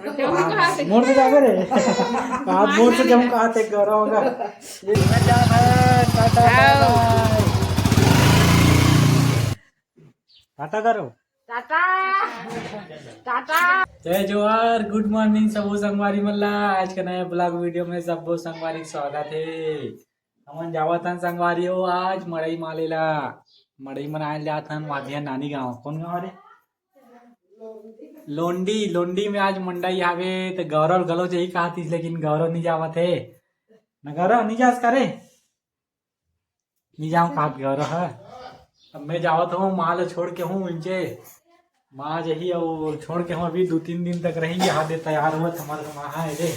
मोड़ से जावे रे आज मोड़ से जम कहा थे गौरव होगा ये जान है टाटा टाटा करो टाटा टाटा। जय जोहार गुड मॉर्निंग सबो संगवारी मल्ला आज के नए ब्लॉग वीडियो में सबो संगवारी स्वागत है। हमन जावत हन संगवारी हो आज मड़ई मालेला मड़ई मनाए जात हन वाधिया नानी गांव कौन गांव रे लोंडी लोंडी में आज मंडई आवे तो गौरव गलो यही कहतीस लेकिन गौरव नहीं जावत है न गौरव नहीं जास करे नहीं जाऊँ कहा गौरव है। अब मैं जावत हूँ माँ ले छोड़ के हूँ इनके माँ यही और छोड़ के हूँ अभी 2-3 दिन तक रहेंगे हाथे तैयार हुआ हमारे माँ है रे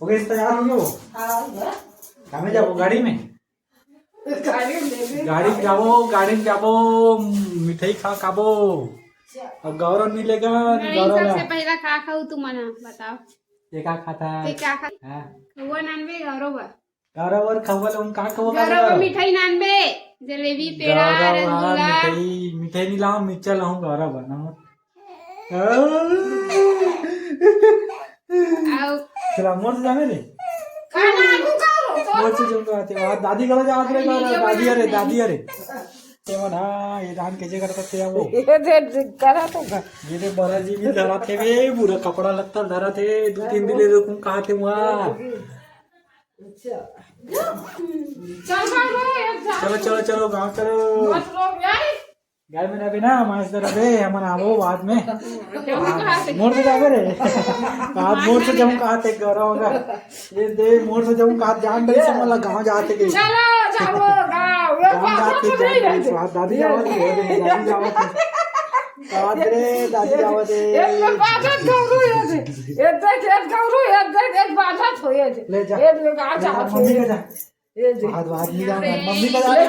हो गए तैयार हो गए कहाँ में जाओ गाड़ी में गाड़ी में जाबो मिठाई खा खाबो अब गौरव नहीं लेगा गौरव सबसे पहला खा खाऊ तू मना बताओ ये क्या खाता ते क्या खा हां वो नानबे गौरव गौरव और खवल हम का खवल गौरव मिठाई नानबे जलेबी पेड़ा रसगुल्ला मिठाई नहीं लाऊं मिर्चा लाऊं गौरव बना आओ चला मोर से जाने ले खाना आगू करो मोर से जम आते वहां दादी गलो जा रे गौरव दादी अरे ते मना ये धान कैसे करता थे वो ये करा तो ये दे बड़ा जी भी धरा थे वे पूरा कपड़ा लगता धरा थे 2-3 दिन ले रुकूं कहा थे वहां चलो चलो गाँव चलो गाय में रहे ना मास रहे हम आवो बाद में मोड़ से जावे रे आज मोड़ से जम कहा थे गौरव होगा ये दे मोड़ से जम कहा जान रही से मतलब गाँव जाते गई चलो जाओ गाँव दादी जावत दादी जावत दादी जावत ले जा मम्मी का जा मम्मी का जा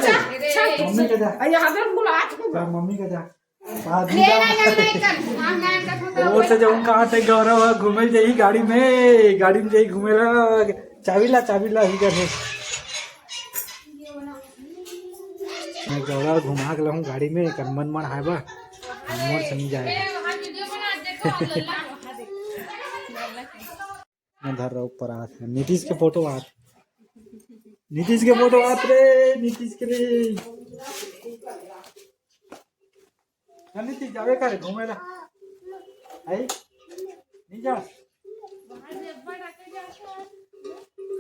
मम्मी का जा मम्मी का जा वो से जब कहाँ थे गौरव घूमे जाई गाड़ी में जाई घूमेला चाबी ला ही कर मैं गौरव घुमा के लाऊं गाड़ी में कर मन है बा मोर से नहीं जाए मैं धर रहा ऊपर हाथ नीतीश के फोटो हाथ नीतीश रे नीतीश के रे नीतीश जावे करे घूमेला आई नहीं जा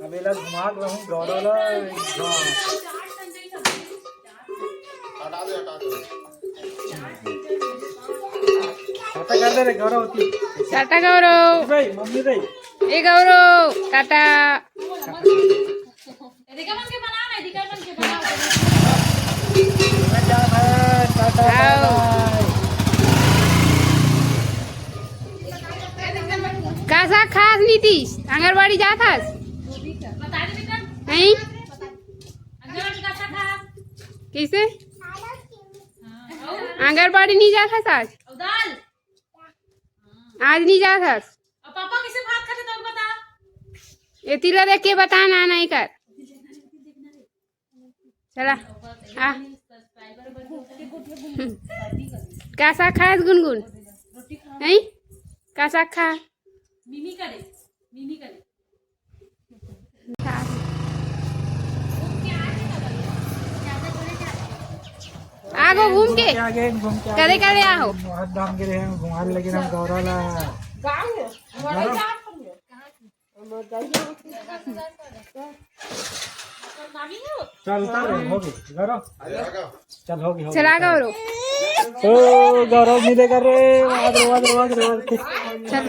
कबेला घुमा के लाऊं गौरव टाटा कर दे रे गौरव टाटा गौरव भाई मम्मी रे ए गौरव टाटा कैसा खास नीतीश आंगनबाड़ी जाथस नहीं कैसे आंगनबाड़ी नहीं जाथस आज नहीं जाथस पापा किसे भात खाते तो बता ये तिला देख के बता ना नहीं कर चला आ कैसा खास गुनगुन नहीं कैसा खा मिमी करे आगो घूम के आगे घूम के करे करे आओ हाथ दाम के रहे घुमा लेकिन हम गौरव ला चल होगी गौरव चल होगी चला गौरव ओ गौरव मिले कर रे वाद चल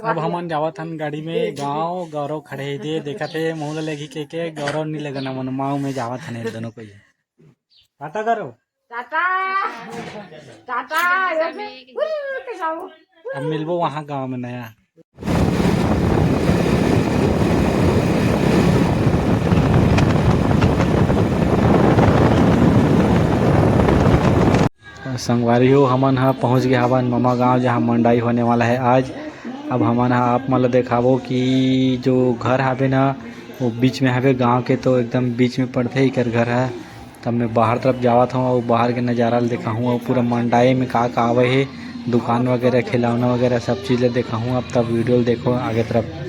अब हमन जावत हन गाड़ी में गाँव गौरव खड़े दे देखा थे मुँह लगी के गौरव नहीं लगना मन माऊ में जावत हन दोनों को टाटा करो टाटा टाटा अब मिलबो वहाँ गाँव में नया संगवारी हो हमन हा पहुँच गया हवन मामा गांव जहाँ मंडाई होने वाला है आज। अब हमन हा आप मतलब देखाबो कि जो घर हावे ना वो बीच में हवे गांव के, तो एकदम बीच में पड़ते ही कर घर है। तब मैं बाहर तरफ जावा था और बाहर के नज़ारा देखा हूँ और पूरा मंडाई में का आवे है, दुकान वगैरह खिलौना वगैरह सब चीज़ें देखा हूँ। अब तब वीडियो देखो आगे तरफ।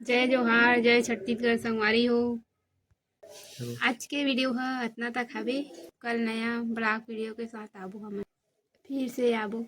जय जोहार, जय छत्तीसगढ़ संगवारी हो। आज के वीडियो है इतना तक हवे। कल नया ब्लॉग वीडियो के साथ आबू हम फिर से आबू।